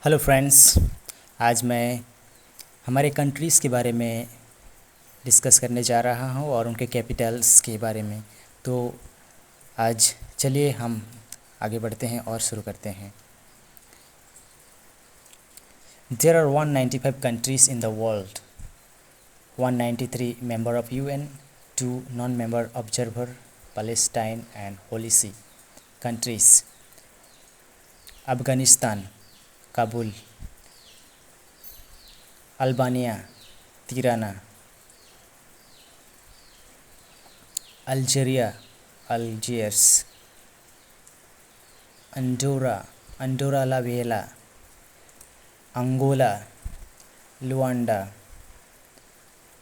Hello friends. आज मैं हमारे कंट्रीज़ के बारे में डिस्कस करने जा रहा हूँ और उनके कैपिटल्स के बारे में। तो आज चलिए हम आगे बढ़ते हैं और शुरू करते हैं। There are 195 countries in the world, 193 member of UN, 2 non-member observer, Palestine and Holy See. Countries: Afghanistan, Kabul, Albania, Tirana, Algeria, Algiers, Andorra, Andorra la Vella, Angola, Luanda,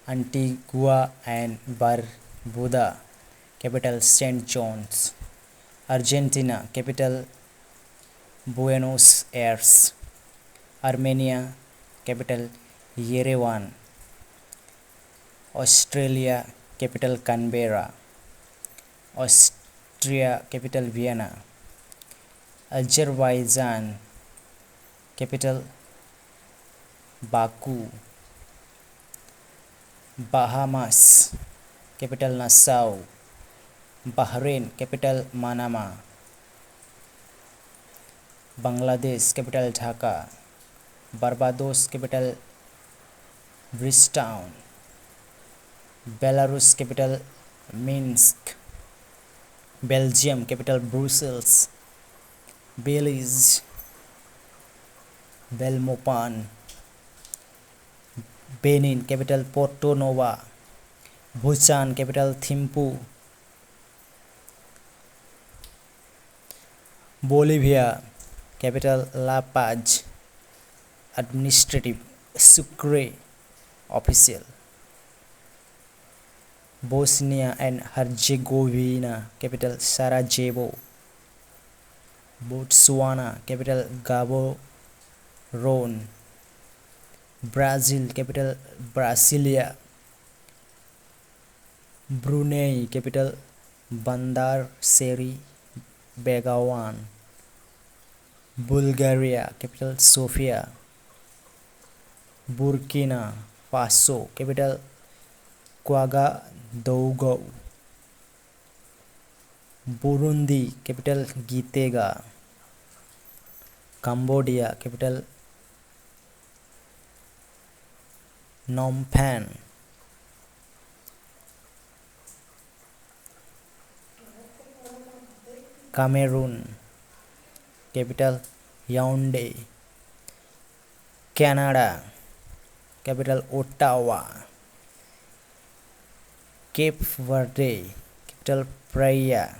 Antigua and Barbuda, capital St. John's, Argentina, capital Buenos Aires, Armenia, capital Yerevan, Australia, capital Canberra, Austria, capital Vienna, Azerbaijan, capital Baku, Bahamas, capital Nassau, Bahrain, capital Manama, Bangladesh, capital Dhaka, Barbados, capital Bridgetown, Belarus, capital Minsk, Belgium, capital Brussels, Belize, Belmopan, Benin, capital Porto Nova, Bhutan, capital Thimphu, Bolivia, capital La Paz, administrative Sucre, official, Bosnia and Herzegovina, capital Sarajevo, Botswana, capital Gaborone, Brazil, capital Brasilia, Brunei, capital Bandar Seri Begawan, Bulgaria, capital Sofia, Burkina Faso, capital Ouagadougou, Burundi, capital Gitega, Cambodia, capital Phnom Penh, Cameroon, capital Yaoundé, Canada, capital Ottawa, Cape Verde, capital Praia,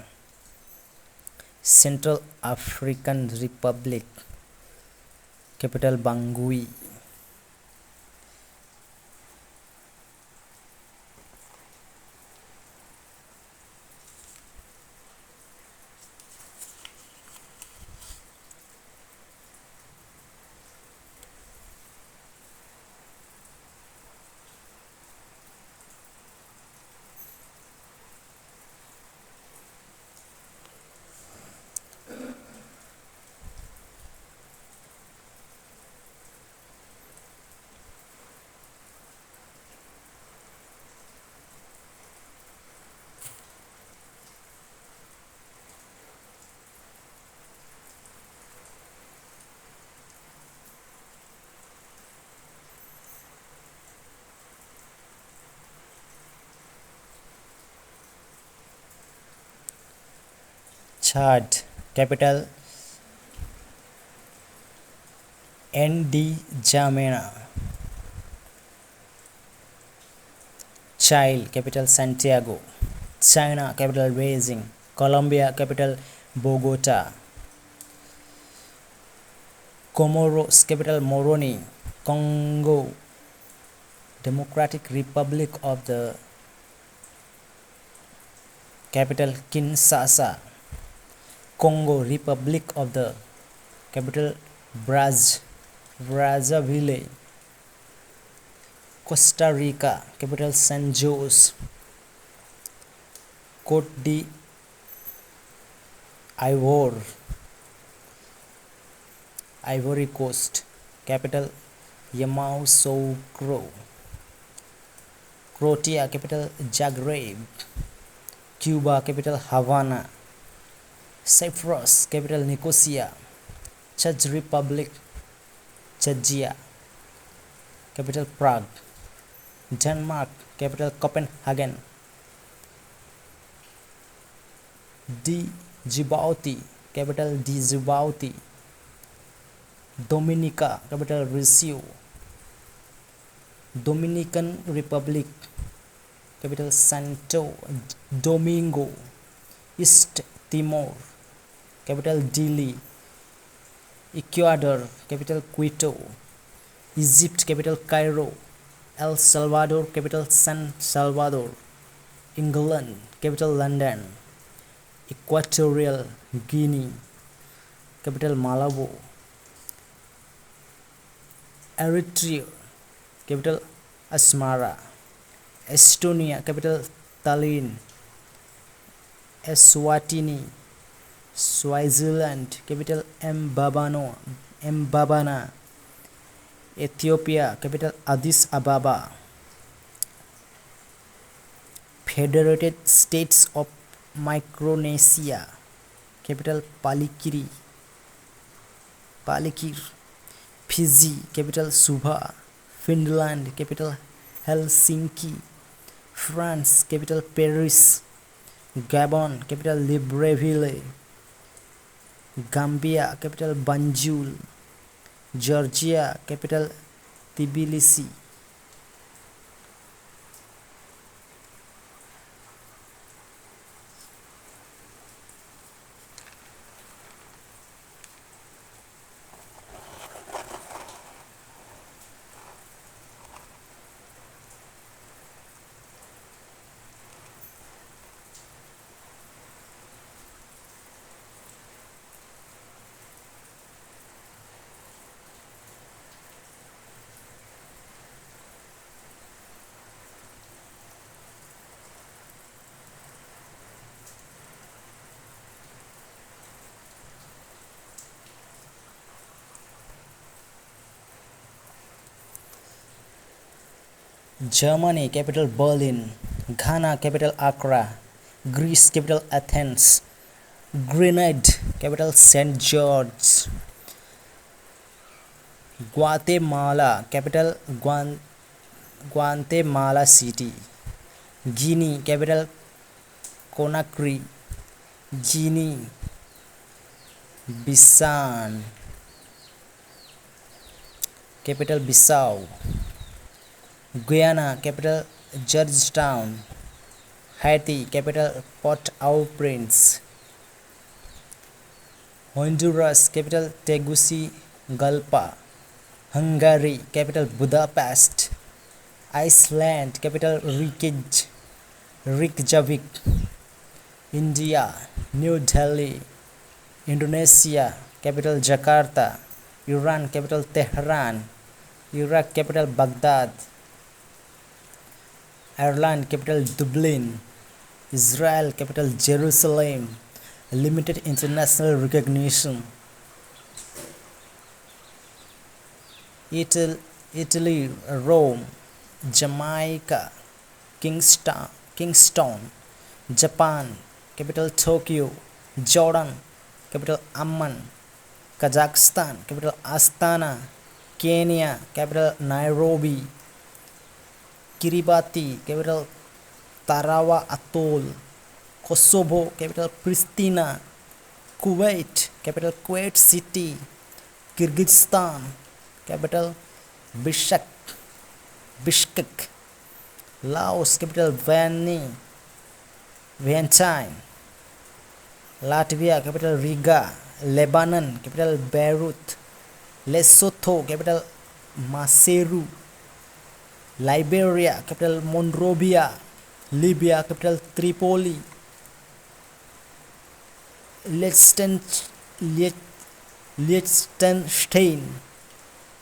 Central African Republic, capital Bangui. Chad, capital N'Djamena, Chile, capital Santiago, China, capital Beijing, Colombia, capital Bogota, Comoros, capital Moroni, Congo Democratic Republic of the capital Kinshasa, Congo Republic of the capital Brazzaville, Costa Rica, capital San Jose, Cote d'Ivoire, Ivory Coast, capital Yamoussoukro. Croatia, capital Zagreb. Cuba, capital Havana. Cyprus, capital Nicosia. Czech Republic, Czechia, capital Prague. Denmark, capital Copenhagen. Djibouti, capital Djibouti. Dominica, capital Roseau. Dominican Republic, capital Santo Domingo. East Timor, capital Dili. Ecuador, capital Quito. Egypt, capital Cairo. El Salvador, capital San Salvador. England, capital London. Equatorial Guinea, capital Malabo. Eritrea, capital Asmara. Estonia, capital Tallinn. Eswatini, Swaziland, capital Mbabana. Ethiopia, capital Addis Ababa. Federated States of Micronesia, capital Palikir. Fiji, capital Suva. Finland, capital Helsinki. France, capital Paris. Gabon, capital Libreville. Gambia, capital Banjul. Georgia, capital Tbilisi. Germany, capital Berlin. Ghana, capital Accra. Greece, capital Athens. Grenada, capital St. George. Guatemala, capital Guatemala City. Guinea, capital Conakry. Guinea Bissau, capital Bissau. Guyana, capital Georgetown. Haiti, capital Port-au-Prince. Honduras, capital Tegucigalpa. Hungary, capital Budapest. Iceland, capital Reykjavik. India, New Delhi. Indonesia, capital Jakarta. Iran, capital Tehran. Iraq, capital Baghdad. Ireland, capital Dublin. Israel, capital Jerusalem. Limited international recognition. Italy, Rome. Jamaica, Kingston. Japan, capital Tokyo. Jordan, capital Amman. Kazakhstan, capital Astana. Kenya, capital Nairobi. Kiribati, capital Tarawa Atoll. Kosovo, capital Pristina. Kuwait, capital Kuwait City. Kyrgyzstan, capital Bishkek. Laos, capital Vientiane. Latvia, capital Riga. Lebanon, capital Beirut. Lesotho, capital Maseru. Liberia, capital Monrovia. Libya, capital Tripoli. Liechtenstein,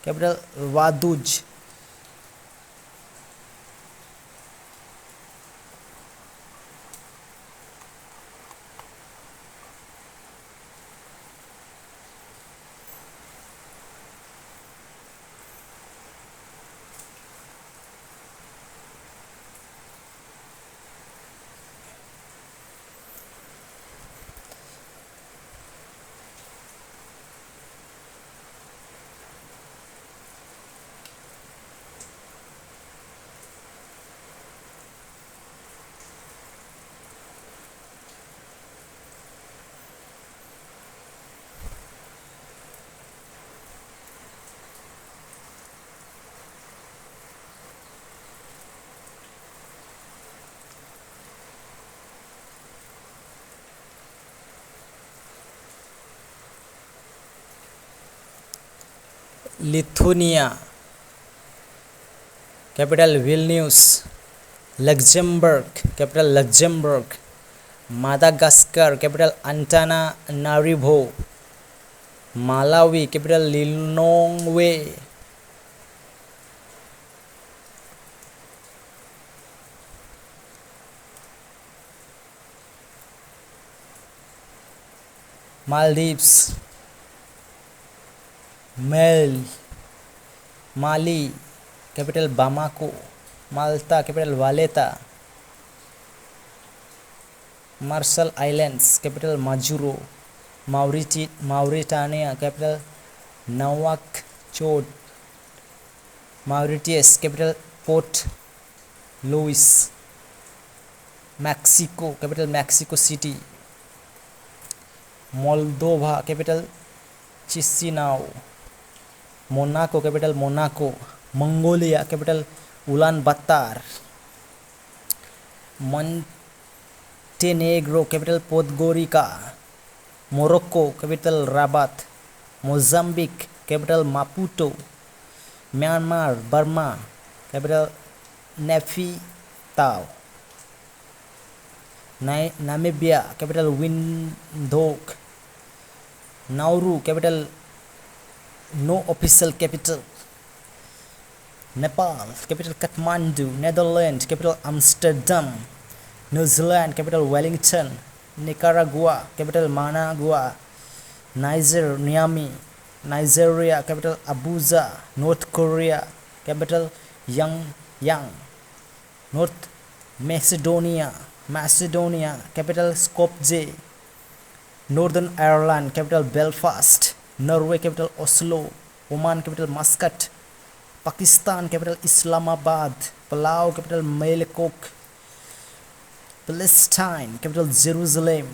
capital Vaduz. Lithuania, capital Vilnius. Luxembourg, capital Luxembourg. Madagascar, capital Antananarivo. Malawi, capital Lilongwe. Maldives, Mali, capital Bamako. Malta, capital Valletta. Marshall Islands, capital Majuro. Mauritania, capital Nouakchott. Mauritius, capital Port Louis. Mexico, capital Mexico City. Moldova, capital Chisinau. Monaco, capital Monaco. Mongolia, capital Ulaanbaatar. Montenegro, capital Podgorica. Morocco, capital Rabat. Mozambique, capital Maputo. Myanmar, Burma, capital Naypyidaw. Namibia, capital Windhoek. Nauru, capital no official capital. Nepal, capital Kathmandu. Netherlands, capital Amsterdam. New Zealand, capital Wellington. Nicaragua, capital Managua. Niger, Niamey. Nigeria, capital Abuja. North Korea, capital Pyongyang. North Macedonia, capital Skopje. Northern Ireland, capital Belfast. Norway, capital Oslo. Oman, capital Muscat. Pakistan, capital Islamabad. Palau, capital Melekeok. Palestine, capital Jerusalem.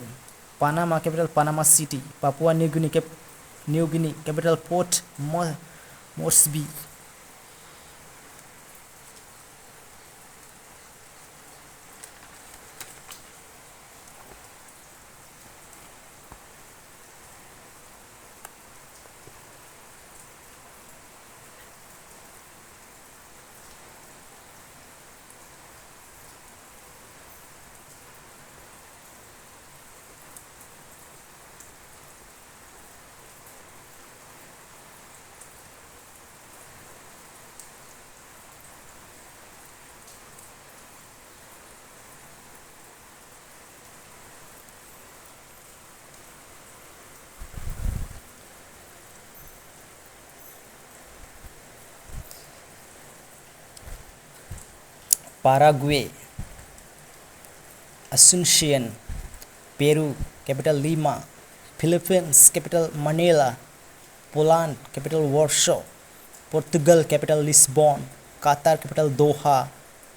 Panama, capital Panama City. Papua New Guinea, capital Port Moresby. Paraguay, Asuncion. Peru, capital Lima. Philippines, capital Manila. Poland, capital Warsaw. Portugal, capital Lisbon. Qatar, capital Doha.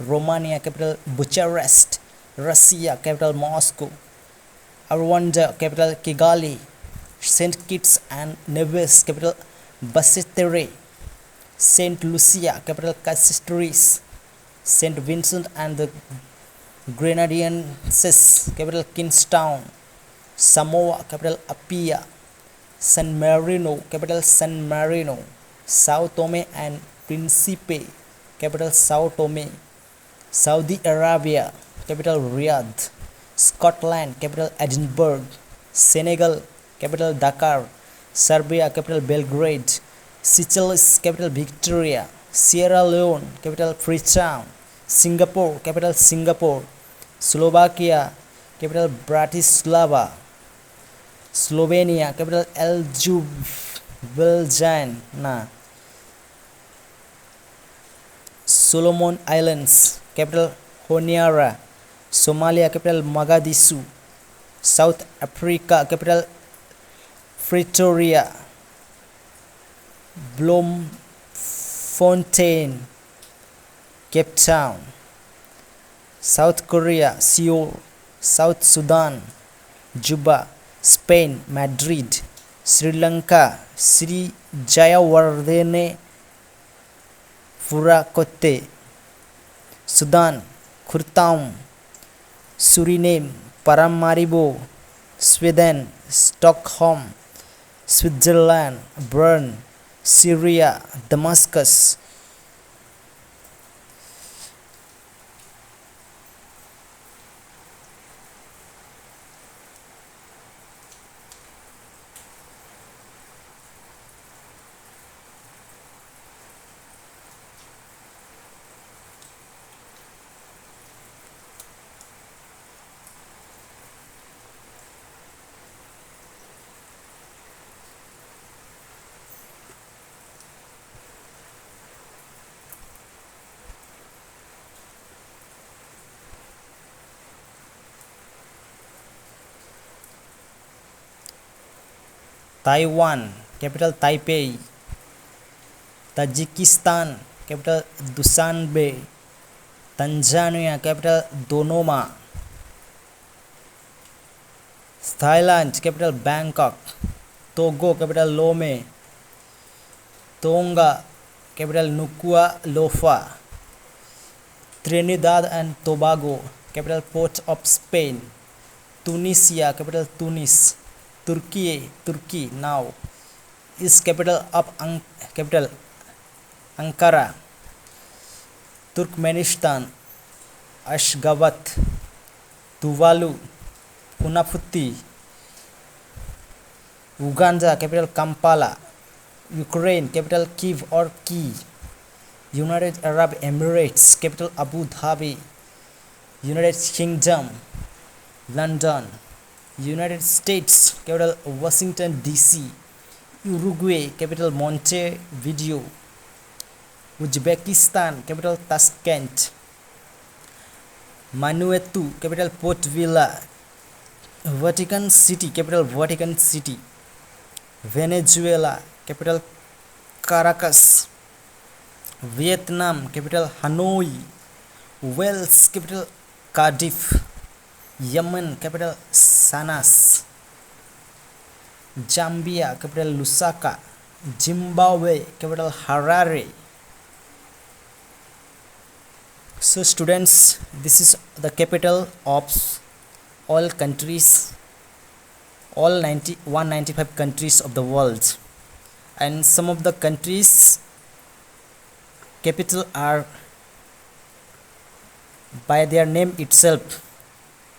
Romania, capital Bucharest. Russia, capital Moscow. Rwanda, capital Kigali. St. Kitts and Nevis, capital Basseterre. St. Lucia, capital Castries. St. Vincent and the Grenadines, capital Kingstown. Samoa, capital Apia. San Marino, capital San Marino. Sao Tome and Principe, capital Sao Tome. Saudi Arabia, capital Riyadh. Scotland, capital Edinburgh. Senegal, capital Dakar. Serbia, capital Belgrade. Seychelles, capital Victoria. Sierra Leone, capital Freetown. Singapore, capital Singapore. Slovakia, capital Bratislava. Slovenia, capital Ljubljana. Solomon Islands, capital Honiara. Somalia, capital Mogadishu. South Africa, capital Pretoria. Bloemfontein, Cape Town. South Korea, Seoul. South Sudan, Juba. Spain, Madrid. Sri Lanka, Sri Jayawardene Furakote. Sudan, Khartoum. Suriname, Paramaribo. Sweden, Stockholm. Switzerland, Bern. Syria, Damascus. Taiwan, capital Taipei. Tajikistan, capital Dushanbe. Tanzania, capital Dodoma. Thailand, capital Bangkok. Togo, capital Lome. Tonga, capital Nuku'alofa. Trinidad and Tobago, capital Port of Spain. Tunisia, capital Tunis. Turkey now is capital Ankara. Turkmenistan, Ashgabat. Tuvalu, Funafuti. Uganda, capital Kampala. Ukraine, capital Kiev or Kiev. United Arab Emirates, capital Abu Dhabi. United Kingdom, London. United States, capital Washington DC. Uruguay, capital Montevideo. Uzbekistan, capital Tashkent. Vanuatu, capital Port Vila. Vatican City, capital Vatican City. Venezuela, capital Caracas. Vietnam, capital Hanoi. Wales, capital Cardiff. Yemen, capital Sanas. Zambia, capital Lusaka. Zimbabwe, capital Harare. So students, this is the capital of all countries, all 195 countries of the world, and some of the countries capital are by their name itself,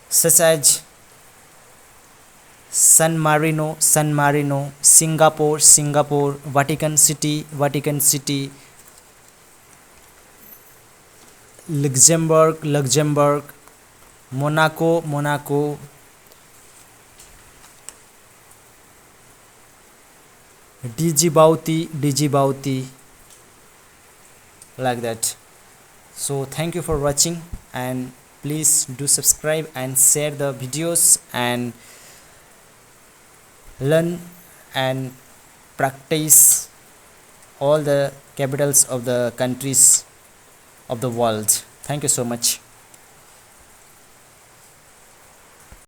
such as San Marino, Singapore, Vatican City, Luxembourg, Monaco, Djibouti, like that. So thank you for watching, and please do subscribe and share the videos and learn and practice all the capitals of the countries of the world. Thank you so much.